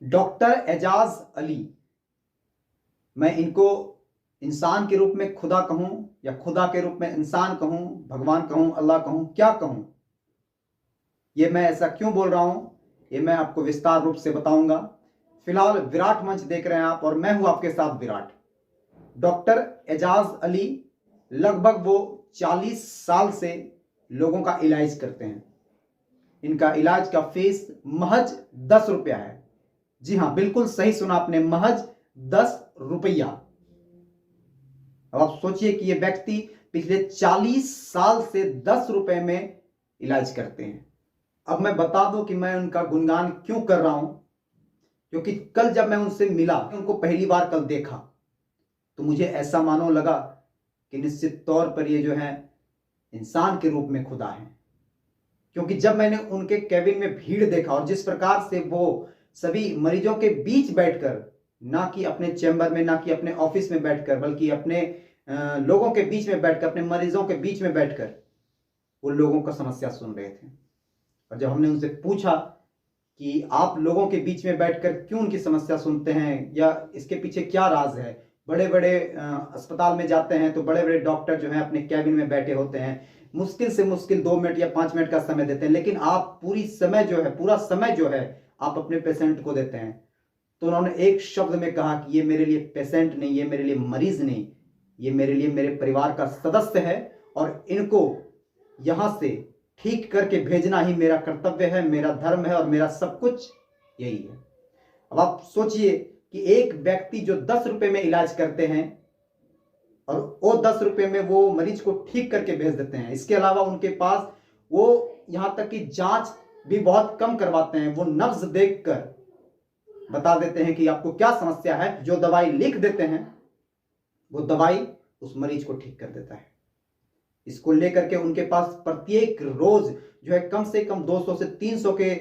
Doctor Ejaz Ali, मैं इनको इंसान के रूप में खुदा कहूं या खुदा के रूप में इंसान कहूं, भगवान कहूं, अल्लाह कहूं, क्या कहूं, ये मैं ऐसा क्यों बोल रहा हूं, ये मैं आपको विस्तार रूप से बताऊंगा। फिलहाल विराट मंच देख रहे हैं आप और मैं हूं आपके साथ विराट। डॉक्टर एजाज अली लगभग वो 40 साल से लोगों का इलाज करते हैं। इनका इलाज का फीस महज 10 रुपया है। जी हां, बिल्कुल सही सुना आपने, महज 10 रुपया। अब आप सोचिए कि ये व्यक्ति पिछले 40 साल से 10 रुपए में इलाज करते हैं। अब मैं बता दूं कि मैं उनका गुणगान क्यों कर रहा हूं, क्योंकि कल जब मैं उनसे मिला, उनको पहली बार कल देखा, तो मुझे ऐसा मानो लगा कि निश्चित तौर पर ये जो है इंसान के रूप में खुदा है। क्योंकि जब मैंने उनके केबिन में भीड़ देखा और जिस प्रकार से वो सभी मरीजों के बीच बैठकर, ना कि अपने चैम्बर में, ना कि अपने ऑफिस में बैठकर, बल्कि अपने लोगों के बीच में बैठकर, अपने मरीजों के बीच में बैठकर वो लोगों का समस्या सुन रहे थे। और जब हमने उनसे पूछा कि आप लोगों के बीच में बैठकर क्यों उनकी समस्या सुनते हैं या इसके पीछे क्या राज है, बड़े बड़े अस्पताल में जाते हैं तो बड़े बड़े डॉक्टर जो हैं अपने कैबिन में बैठे होते हैं, मुश्किल से मुश्किल 2 मिनट या 5 मिनट का समय देते हैं, लेकिन आप पूरा समय जो है आप अपने पेशेंट को देते हैं। तो उन्होंने एक शब्द में कहा कि ये मेरे लिए पेशेंट नहीं, ये मेरे लिए मरीज नहीं, ये मेरे लिए मेरे परिवार का सदस्य है और इनको यहां से ठीक करके भेजना ही मेरा कर्तव्य है, मेरा धर्म है और मेरा सब कुछ यही है। अब आप सोचिए कि एक व्यक्ति जो 10 रुपए में इलाज करते हैं और वो 10 रुपए में वो मरीज को ठीक करके भेज देते हैं। इसके अलावा उनके पास वो यहां तक कि जांच भी बहुत कम करवाते हैं। वो नब्ज देखकर बता देते हैं कि आपको क्या समस्या है। जो दवाई लिख देते हैं वो दवाई उस मरीज को ठीक कर देता है। इसको लेकर के उनके पास प्रत्येक रोज जो है कम से कम 200 से 300 के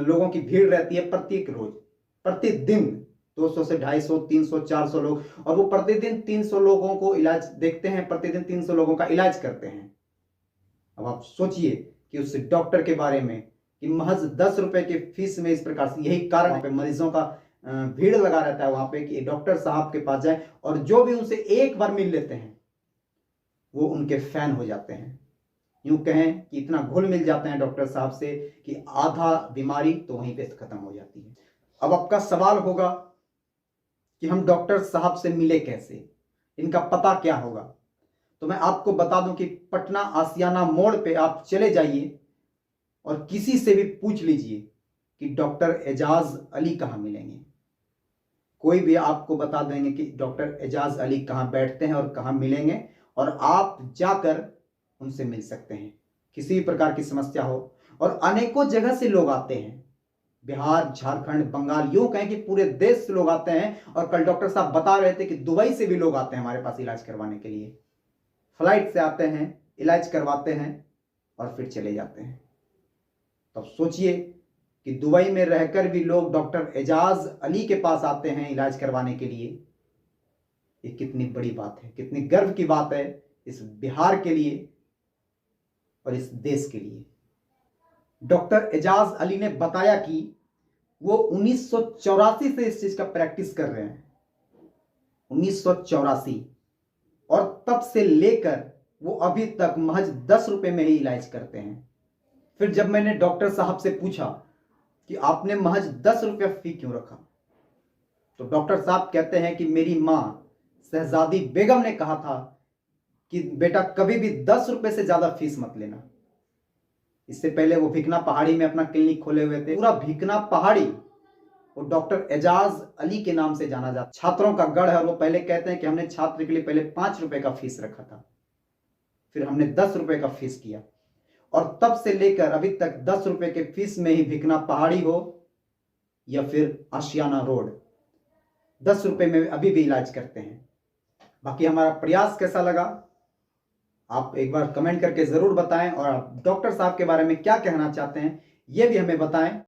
लोगों की भीड़ रहती है। प्रत्येक रोज, प्रतिदिन 200 से 250, 300, 400 लोग, और वो प्रतिदिन 300 लोगों को इलाज देखते हैं, प्रतिदिन 300 लोगों का इलाज करते हैं। अब आप सोचिए कि उस डॉक्टर के बारे में कि महज 10 रुपए के फीस में इस प्रकार से, यही कारण पे मरीजों का भीड़ लगा रहता है वहां पे कि डॉक्टर साहब के पास जाए, और जो भी उनसे एक बार मिल लेते हैं वो उनके फैन हो जाते हैं। यूं कहें कि इतना घुल मिल जाते हैं डॉक्टर साहब से कि आधा बीमारी तो वहीं पे खत्म हो जाती है। अब आपका सवाल होगा कि हम डॉक्टर साहब से मिले कैसे, इनका पता क्या होगा। तो मैं आपको बता दूं कि पटना आसियाना मोड़ पे आप चले जाइए और किसी से भी पूछ लीजिए कि डॉक्टर एजाज अली कहां मिलेंगे। कोई भी आपको बता देंगे कि डॉक्टर एजाज अली कहां बैठते हैं और कहां मिलेंगे, और आप जाकर उनसे मिल सकते हैं किसी भी प्रकार की समस्या हो। और अनेकों जगह से लोग आते हैं, बिहार, झारखंड, बंगाल, यूं कहें कि पूरे देश से लोग आते हैं। और कल डॉक्टर साहब बता रहे थे कि दुबई से भी लोग आते हैं हमारे पास इलाज करवाने के लिए। फ्लाइट से आते हैं, इलाज करवाते हैं और फिर चले जाते हैं। तब सोचिए कि दुबई में रहकर भी लोग डॉक्टर एजाज अली के पास आते हैं इलाज करवाने के लिए। ये कितनी बड़ी बात है, कितनी गर्व की बात है इस बिहार के लिए और इस देश के लिए। डॉक्टर एजाज अली ने बताया कि वो 1984 से इस चीज का प्रैक्टिस कर रहे हैं, 1984, और तब से लेकर वो अभी तक महज 10 रुपए में ही इलाज करते हैं। फिर जब मैंने डॉक्टर साहब से पूछा कि आपने महज 10 रुपया फी क्यों रखा, तो डॉक्टर साहब कहते हैं कि मेरी मां शहजादी बेगम ने कहा था कि बेटा कभी भी 10 रुपए से ज्यादा फीस मत लेना। इससे पहले वो भिकना पहाड़ी में अपना क्लिनिक खोले हुए थे। पूरा भिकना पहाड़ी वो डॉक्टर एजाज अली के नाम से जाना जाता, छात्रों का गढ़ है। और वो पहले कहते हैं कि हमने छात्र के लिए पहले 5 रुपए का फीस रखा था, फिर हमने 10 रुपए का फीस किया, और तब से लेकर अभी तक 10 रुपए के फीस में ही भिकना पहाड़ी हो या फिर आशियाना रोड, 10 रुपए में अभी भी इलाज करते हैं। बाकी हमारा प्रयास कैसा लगा आप एक बार कमेंट करके जरूर बताएं, और आप डॉक्टर साहब के बारे में क्या कहना चाहते हैं ये भी हमें बताएं।